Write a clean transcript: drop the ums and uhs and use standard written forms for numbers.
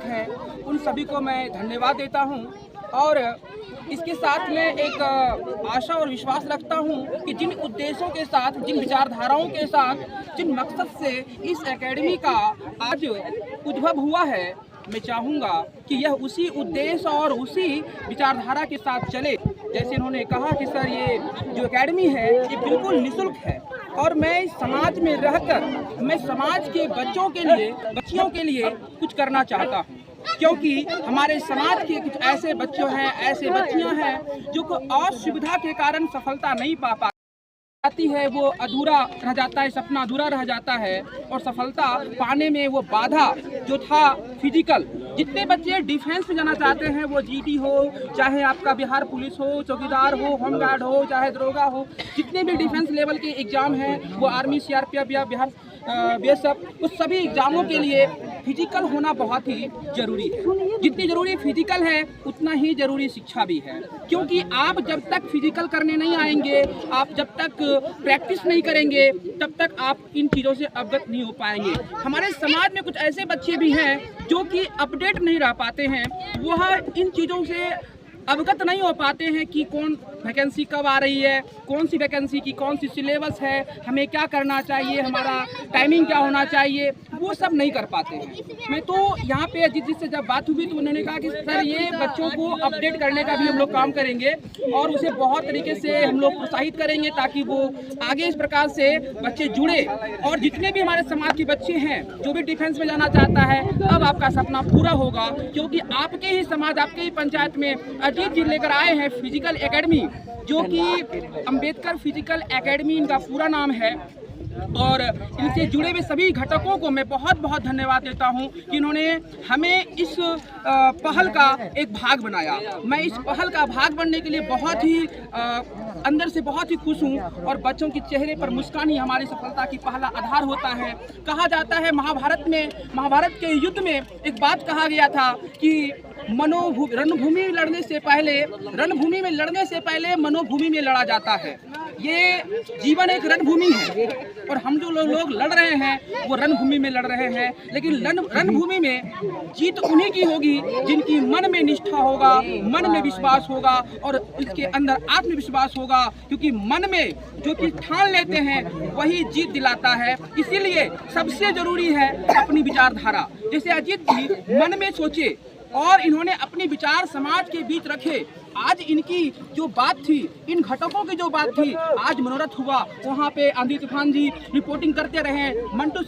हैं उन सभी को मैं धन्यवाद देता हूं और इसके साथ में एक आशा और विश्वास रखता हूं कि जिन उद्देश्यों के साथ, जिन विचारधाराओं के साथ, जिन मकसद से इस एकेडमी का आज उद्भव हुआ है, मैं चाहूँगा कि यह उसी उद्देश्य और उसी विचारधारा के साथ चले। जैसे इन्होंने कहा कि सर ये जो एकेडमी है ये बिल्कुल निःशुल्क है और मैं समाज में रहकर मैं समाज के बच्चों के लिए, बच्चियों के लिए कुछ करना चाहता हूँ, क्योंकि हमारे समाज के कुछ ऐसे बच्चे हैं, ऐसे बच्चियाँ हैं जो असुविधा के कारण सफलता नहीं पा पाती है, वो अधूरा रह जाता है, सपना अधूरा रह जाता है और सफलता पाने में वो बाधा जो था फिजिकल। जितने बच्चे डिफेंस में जाना चाहते हैं, वो जीडी हो, चाहे आपका बिहार पुलिस हो, चौकीदार हो, होमगार्ड हो, चाहे दरोगा हो, जितने भी डिफेंस लेवल के एग्जाम हैं, वो आर्मी, सीआरपीएफ या बिहार बीएसएफ, उस सभी एग्जामों के लिए फिजिकल होना बहुत ही जरूरी है। जितनी जरूरी फिजिकल है उतना ही जरूरी शिक्षा भी है, क्योंकि आप जब तक फिजिकल करने नहीं आएंगे, आप जब तक प्रैक्टिस नहीं करेंगे, तब तक आप इन चीज़ों से अवगत नहीं हो पाएंगे। हमारे समाज में कुछ ऐसे बच्चे भी हैं जो कि अपडेट नहीं रह पाते हैं, वह इन चीज़ों से अवगत नहीं हो पाते हैं कि कौन वैकेंसी कब आ रही है, कौन सी वैकेंसी की कौन सी सिलेबस है, हमें क्या करना चाहिए, हमारा टाइमिंग क्या होना चाहिए, वो सब नहीं कर पाते हैं। मैं तो यहाँ पे अजीत जी से जब बात हुई तो उन्होंने कहा कि सर ये बच्चों को अपडेट करने का भी हम लोग काम करेंगे और उसे बहुत तरीके से हम लोग प्रोत्साहित करेंगे ताकि वो आगे इस प्रकार से बच्चे जुड़े। और जितने भी हमारे समाज के बच्चे हैं जो भी डिफेंस में जाना चाहता है, अब आपका सपना पूरा होगा, क्योंकि आपके ही समाज, आपके ही पंचायत में अजीत जी लेकर आए हैं फिजिकल एकेडमी, जो कि अंबेडकर फिजिकल एकेडमी इनका पूरा नाम है। और इनसे जुड़े हुए सभी घटकों को मैं बहुत बहुत धन्यवाद देता हूं कि इन्होंने हमें इस पहल का एक भाग बनाया। मैं इस पहल का भाग बनने के लिए बहुत ही अंदर से बहुत ही खुश हूं और बच्चों के चेहरे पर मुस्कान ही हमारी सफलता की पहला आधार होता है। कहा जाता है महाभारत के युद्ध में एक बात कहा गया था कि रणभूमि में लड़ने से पहले मनोभूमि में लड़ा जाता है। ये जीवन एक रणभूमि है और हम जो लोग लड़ रहे हैं वो रणभूमि में लड़ रहे हैं, लेकिन रणभूमि में जीत उन्हीं की होगी जिनकी मन में निष्ठा होगा, मन में विश्वास होगा और इसके अंदर आत्मविश्वास होगा, क्योंकि मन में जो चीज ठान लेते हैं वही जीत दिलाता है। इसीलिए सबसे जरूरी है अपनी विचारधारा। जैसे अजीत जी मन में सोचे और इन्होंने अपने विचार समाज के बीच रखे। आज इनकी जो बात थी, इन घटकों की जो बात थी, आज मनोरथ हुआ। वहाँ पे आंधी तूफान जी रिपोर्टिंग करते रहे, मंटू